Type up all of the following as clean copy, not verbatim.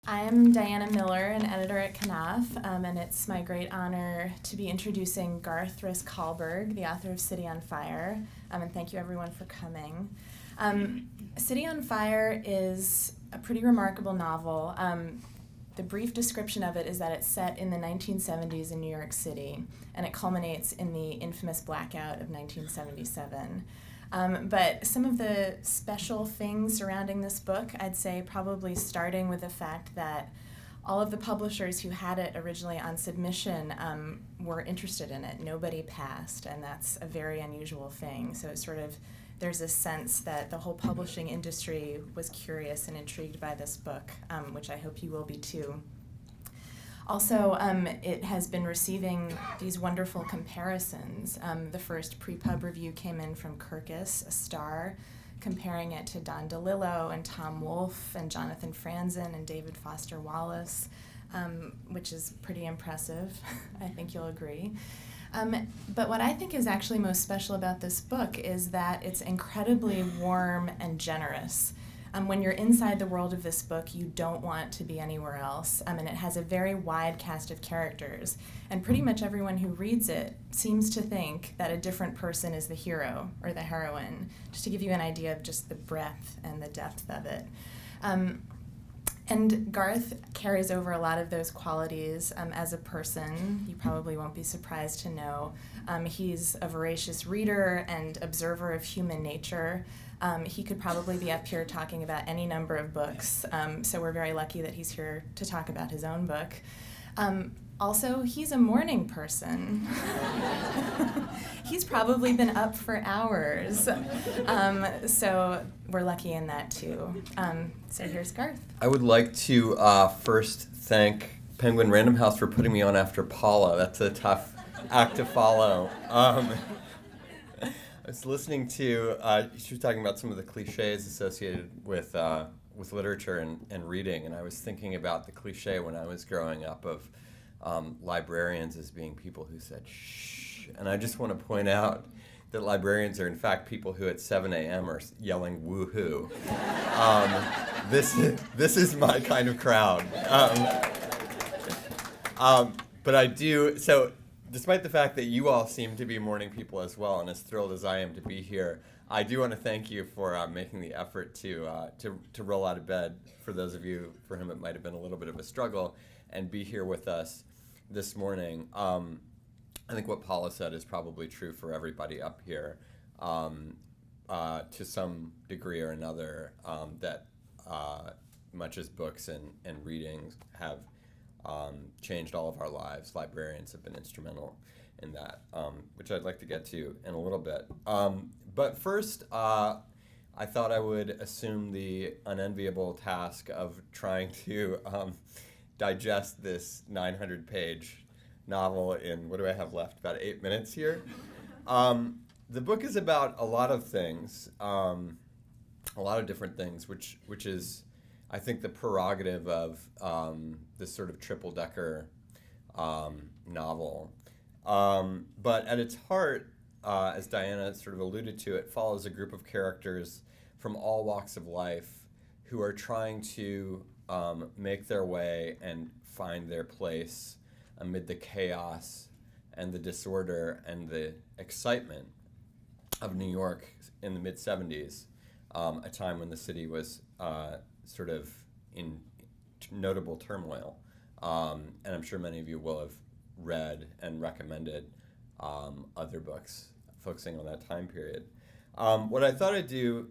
I'm Diana Miller, an editor at Knopf, and it's my great honor to be introducing Garth Risk Hallberg, the author of City on Fire, and thank you everyone for coming. City on Fire is a pretty remarkable novel. The brief description of it is that it's set in the 1970s in New York City, and it culminates in the infamous Blackout of 1977. But some of the special things surrounding this book, I'd say probably starting with the fact that all of the publishers who had it originally on submission were interested in it. Nobody passed, and that's a very unusual thing. So it's sort of, there's a sense that the whole publishing industry was curious and intrigued by this book, which I hope you will be too. Also, it has been receiving these wonderful comparisons. The first pre-pub review came in from Kirkus, a Star, comparing it to Don DeLillo and Tom Wolfe and Jonathan Franzen and David Foster Wallace, which is pretty impressive. I think you'll agree. But what I think is actually most special about this book is that it's incredibly warm and generous. When you're inside the world of this book, you don't want to be anywhere else, and it has a very wide cast of characters, and pretty much everyone who reads it seems to think that a different person is the hero or the heroine, just to give you an idea of just the breadth and the depth of it. And Garth carries over a lot of those qualities as a person. You probably won't be surprised to know. He's a voracious reader and observer of human nature. He could probably be up here talking about any number of books, so we're very lucky that he's here to talk about his own book. Also, he's a morning person. He's probably been up for hours, so we're lucky in that too. So here's Garth. I would like to first thank Penguin Random House for putting me on after Paula. That's a tough act to follow. I was listening to, she was talking about some of the cliches associated with literature and reading, and I was thinking about the cliche when I was growing up of librarians as being people who said shh, and I just want to point out that librarians are in fact people who at 7 a.m. are yelling woohoo. This is my kind of crowd. But I do, so despite the fact that you all seem to be morning people as well, and as thrilled as I am to be here, I do want to thank you for making the effort to roll out of bed, for those of you for whom it might have been a little bit of a struggle, and be here with us this morning. I think what Paula said is probably true for everybody up here, to some degree or another, that much as books and readings have changed all of our lives, librarians have been instrumental in that, which I'd like to get to in a little bit. But first, I thought I would assume the unenviable task of trying to digest this 900-page novel in, what do I have left, about 8 minutes here? The book is about a lot of things, a lot of different things, which is, I think, the prerogative of this sort of triple-decker novel. But at its heart, as Diana sort of alluded to, it follows a group of characters from all walks of life who are trying to make their way and find their place amid the chaos and the disorder and the excitement of New York in the mid-'70s, a time when the city was sort of in notable turmoil. And I'm sure many of you will have read and recommended other books focusing on that time period. What I thought I'd do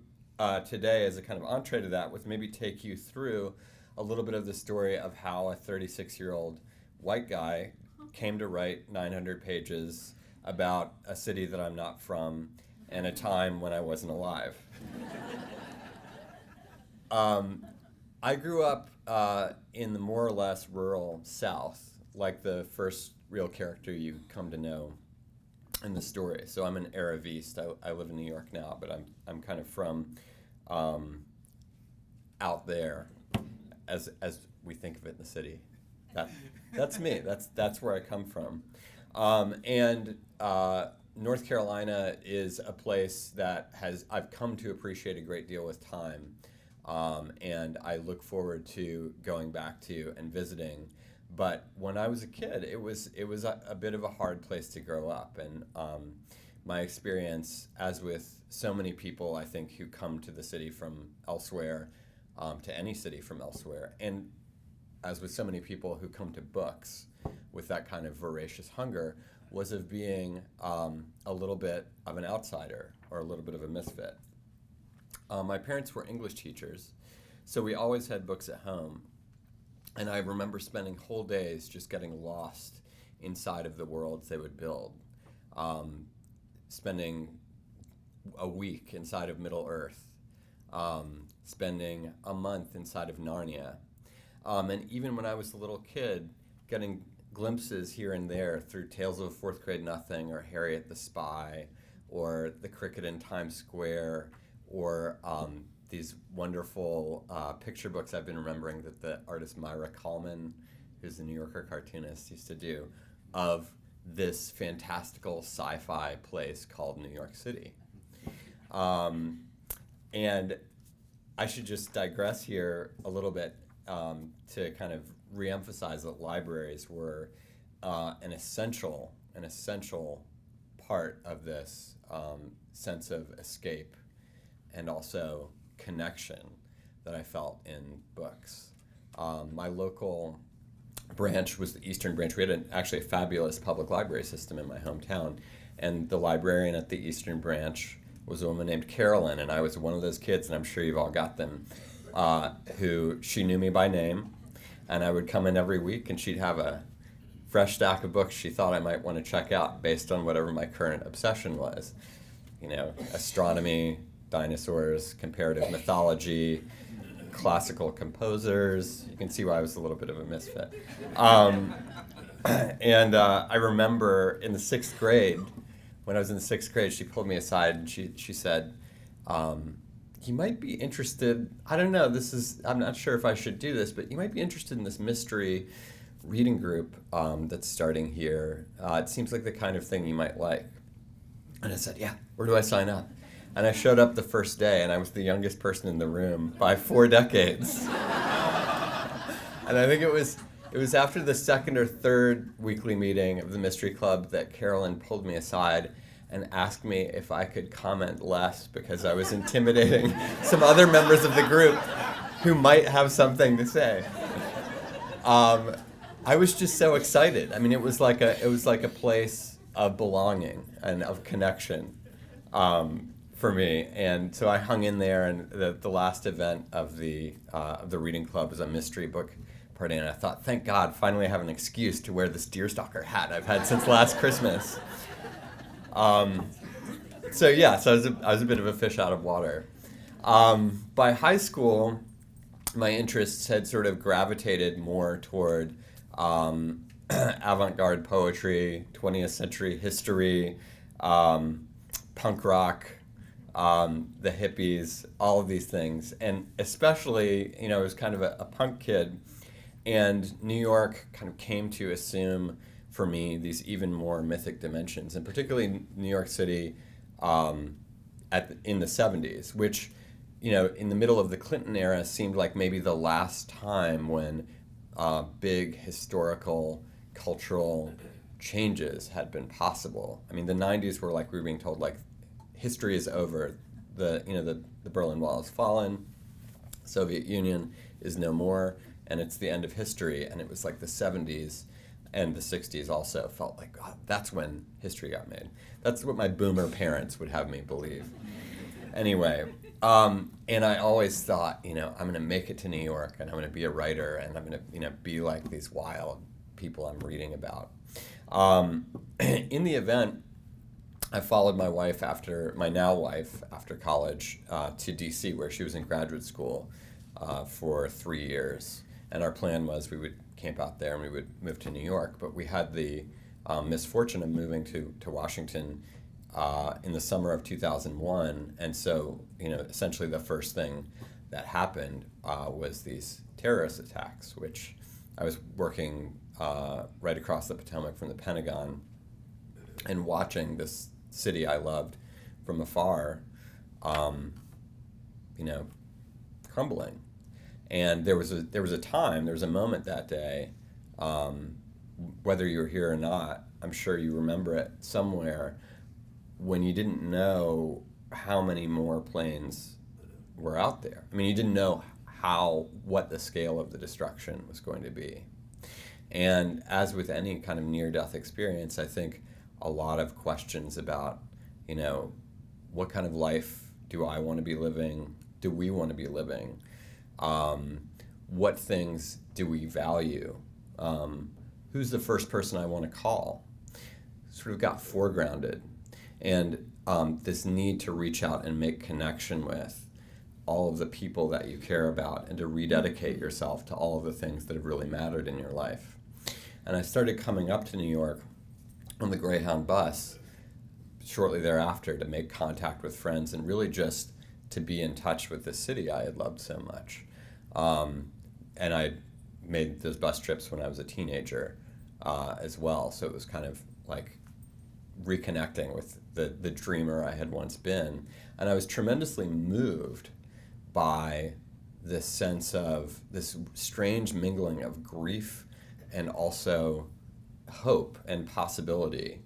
today as a kind of entree to that was maybe take you through a little bit of the story of how a 36-year-old white guy came to write 900 pages about a city that I'm not from and a time when I wasn't alive. I grew up in the more or less rural South, like the first real character you come to know in the story. So I'm an Arab East. I live in New York now, but I'm kind of from out there, as we think of it in the city. That's me. That's where I come from. And North Carolina is a place that I've come to appreciate a great deal with time. and I look forward to going back to and visiting. But when I was a kid, it was a bit of a hard place to grow up, and my experience, as with so many people, I think, who come to the city from elsewhere, to any city from elsewhere, and as with so many people who come to books with that kind of voracious hunger, was of being a little bit of an outsider or a little bit of a misfit. My parents were English teachers, so we always had books at home. And I remember spending whole days just getting lost inside of the worlds they would build. Spending a week inside of Middle-earth, spending a month inside of Narnia. And even when I was a little kid, getting glimpses here and there through Tales of a Fourth Grade Nothing, or Harriet the Spy, or The Cricket in Times Square, or these wonderful picture books I've been remembering that the artist Myra Kallman, who's the New Yorker cartoonist, used to do, of this fantastical sci-fi place called New York City. And I should just digress here a little bit to kind of reemphasize that libraries were an essential part of this sense of escape and also connection that I felt in books. My local branch was the Eastern Branch. We had actually a fabulous public library system in my hometown, and the librarian at the Eastern Branch was a woman named Carolyn, and I was one of those kids, and I'm sure you've all got them, who she knew me by name, and I would come in every week, and she'd have a fresh stack of books she thought I might want to check out based on whatever my current obsession was. You know, astronomy, dinosaurs, comparative mythology, classical composers. You can see why I was a little bit of a misfit. And I remember in the 6th grade, when I was in the 6th grade, she pulled me aside and she said, you might be interested, I don't know, I'm not sure if I should do this, but you might be interested in this mystery reading group that's starting here. It seems like the kind of thing you might like. And I said, yeah, where do I sign up? And I showed up the first day, and I was the youngest person in the room by 4 decades. And I think it was after the 2nd or 3rd weekly meeting of the Mystery Club that Carolyn pulled me aside and asked me if I could comment less because I was intimidating some other members of the group who might have something to say. I was just so excited. I mean, it was like a place of belonging and of connection. For me, and so I hung in there, and the last event of the reading club was a mystery book party, and I thought, thank God, finally I have an excuse to wear this deerstalker hat I've had since last Christmas. So I was a bit of a fish out of water. By high school, my interests had sort of gravitated more toward avant-garde poetry, 20th century history, punk rock, the hippies, all of these things. And especially, I was kind of a punk kid, and New York kind of came to assume for me these even more mythic dimensions, and particularly New York City in the 70s, which, in the middle of the Clinton era seemed like maybe the last time when big historical, cultural changes had been possible. I mean, the 90s were like we were being told, like, history is over. The Berlin Wall has fallen. Soviet Union is no more, and it's the end of history. And it was like the 70s and the 60s also felt like, oh, that's when history got made. That's what my boomer parents would have me believe. Anyway, and I always thought, I'm going to make it to New York, and I'm going to be a writer, and I'm going to, be like these wild people I'm reading about. In the event, I followed my now wife after college to D.C., where she was in graduate school for 3 years. And our plan was we would camp out there and we would move to New York. But we had the misfortune of moving to Washington in the summer of 2001. And so, essentially the first thing that happened was these terrorist attacks, which I was working right across the Potomac from the Pentagon and watching this crumbling. And there was a moment that day, whether you were here or not, I'm sure you remember it somewhere, when you didn't know how many more planes were out there. I mean, you didn't know what the scale of the destruction was going to be. And as with any kind of near-death experience, I think a lot of questions about, what kind of life do I want to be living? Do we want to be living? What things do we value? Who's the first person I want to call? Sort of got foregrounded. And this need to reach out and make connection with all of the people that you care about and to rededicate yourself to all of the things that have really mattered in your life. And I started coming up to New York on the Greyhound bus shortly thereafter to make contact with friends and really just to be in touch with the city I had loved so much. And I made those bus trips when I was a teenager as well, so it was kind of like reconnecting with the dreamer I had once been. And I was tremendously moved by this sense of this strange mingling of grief and also hope and possibility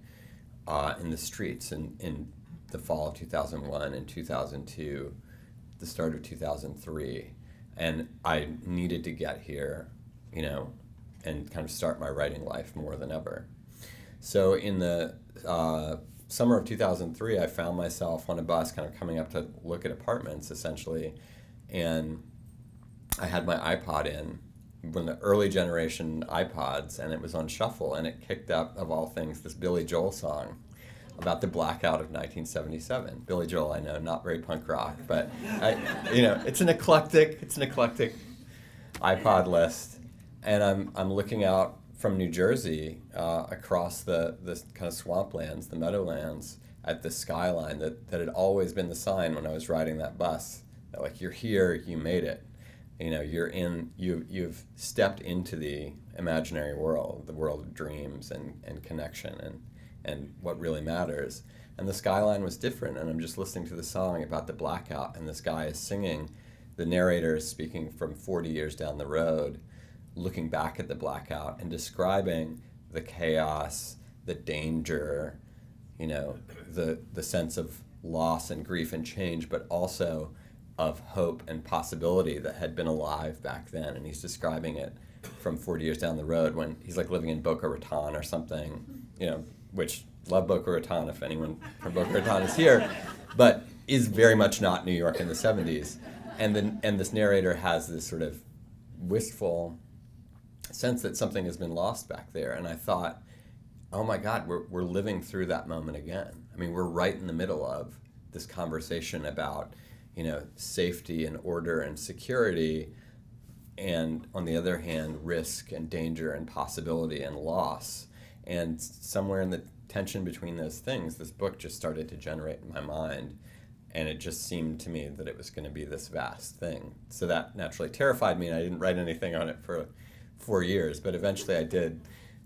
in the streets in the fall of 2001 and 2002, the start of 2003. And I needed to get here, and kind of start my writing life more than ever. So in the summer of 2003, I found myself on a bus kind of coming up to look at apartments, essentially, and I had my iPod in, one of the early generation iPods, and it was on shuffle, and it kicked up, of all things, this Billy Joel song about the blackout of 1977. Billy Joel, I know, not very punk rock, but it's an eclectic iPod list, and I'm looking out from New Jersey across the kind of swamplands, the meadowlands, at the skyline that had always been the sign when I was riding that bus, that like, you're here, you made it. You've stepped into the imaginary world, the world of dreams and connection and what really matters. And the skyline was different, and I'm just listening to the song about the blackout, and this guy is singing, the narrator is speaking from 40 years down the road, looking back at the blackout and describing the chaos, the danger, the sense of loss and grief and change, but also of hope and possibility that had been alive back then. And he's describing it from 40 years down the road when he's like living in Boca Raton or something, which love Boca Raton if anyone from Boca Raton is here, but is very much not New York in the 70s. And this narrator has this sort of wistful sense that something has been lost back there. And I thought, oh my God, we're living through that moment again. I mean, we're right in the middle of this conversation about, safety and order and security, and on the other hand, risk and danger and possibility and loss. And somewhere in the tension between those things, this book just started to generate in my mind, and it just seemed to me that it was going to be this vast thing. So that naturally terrified me, and I didn't write anything on it for 4 years, but eventually I did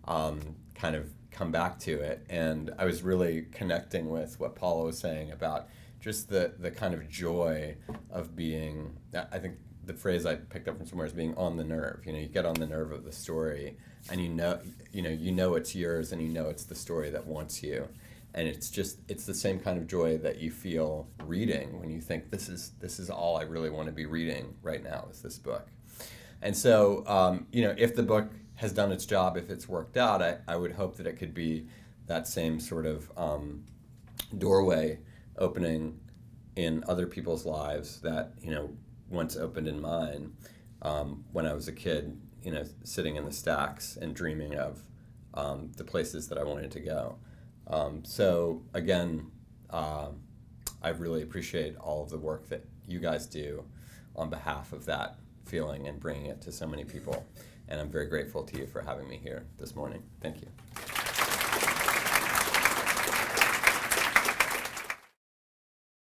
kind of come back to it, and I was really connecting with what Paula was saying about just the kind of joy of being, I think the phrase I picked up from somewhere is being on the nerve. You get on the nerve of the story, and you know it's yours, and it's the story that wants you. And it's the same kind of joy that you feel reading when you think this is all I really want to be reading right now is this book. And so, if the book has done its job, if it's worked out, I would hope that it could be that same sort of doorway opening in other people's lives that, once opened in mine when I was a kid, sitting in the stacks and dreaming of the places that I wanted to go. So again, I really appreciate all of the work that you guys do on behalf of that feeling and bringing it to so many people. And I'm very grateful to you for having me here this morning. Thank you.